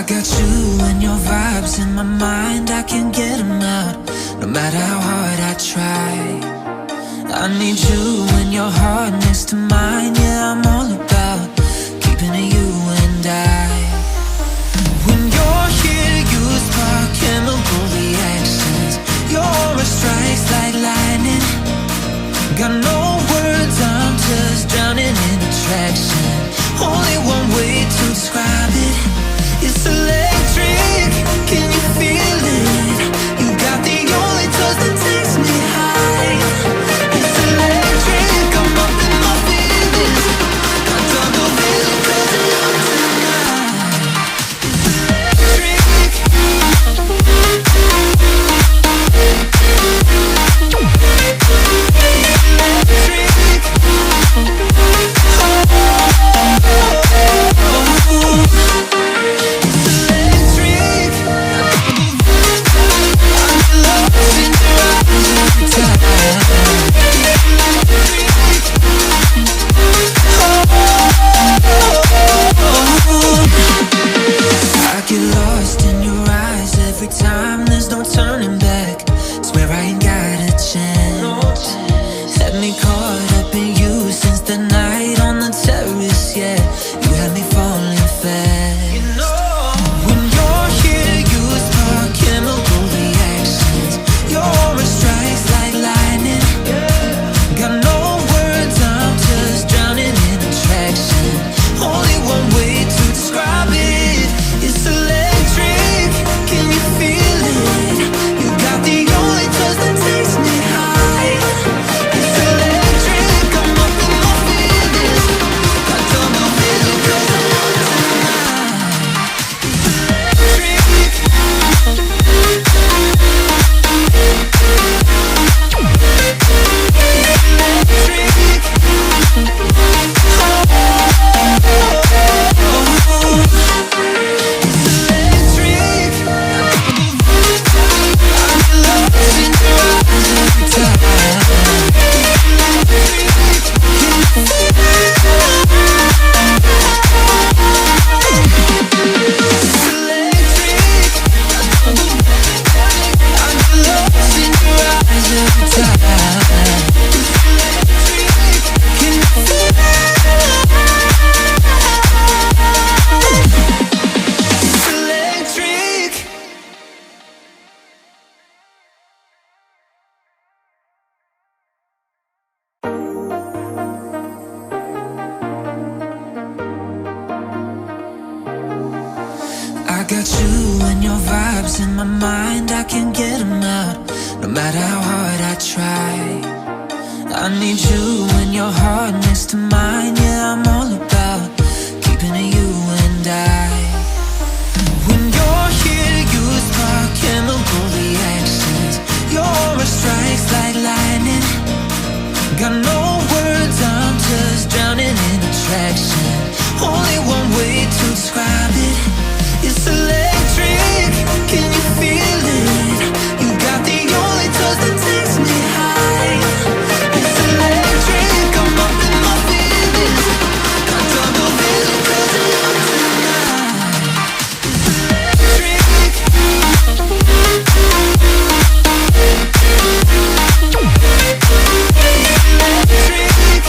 got you and your vibes in my mind, I can't get them out, no matter how hard I try. I need you and your heart next to mine, yeah, I'm all about keeping it you and I. When you're here, you spark chemical reactions. Your aura strikes like lightning. Got no words, I'm just drowning in attraction. Only one way to describe it. It's electric, can you feel it? You got the only touch that takes me high. It's electric, I'm up in my feelings. Got double vision 'cause I love tonight. It's electric. I got you and your vibes in my mind, I can't get them out, no matter how hard I try. I need you and your heart next to mine, yeah, I'm all about keeping it you and I. When you're here, you spark chemical reactions. Your aura strikes like lightning. Got no words, I'm just drowning in attraction. Only one way to describe it. It's electric, can you feel it? You got the only touch that takes me high. It's electric, I'm up in my feelings. Got double vision 'cause I love tonight. It's electric. Electric.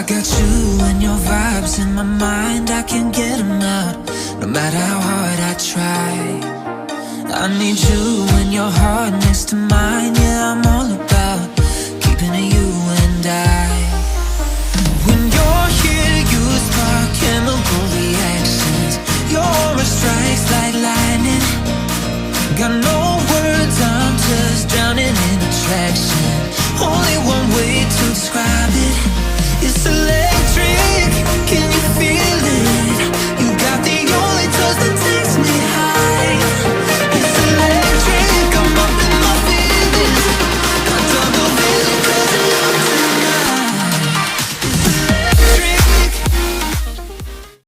got you and your vibes in my mind, I can't get them out, no matter how hard I try. I need you and your heart next to mine. Yeah, I'm all about keeping it you and I. When you're here, you spark chemical reactions. Your aura strikes like lightning. Got no words, I'm just drowning in attraction. Only one way to describe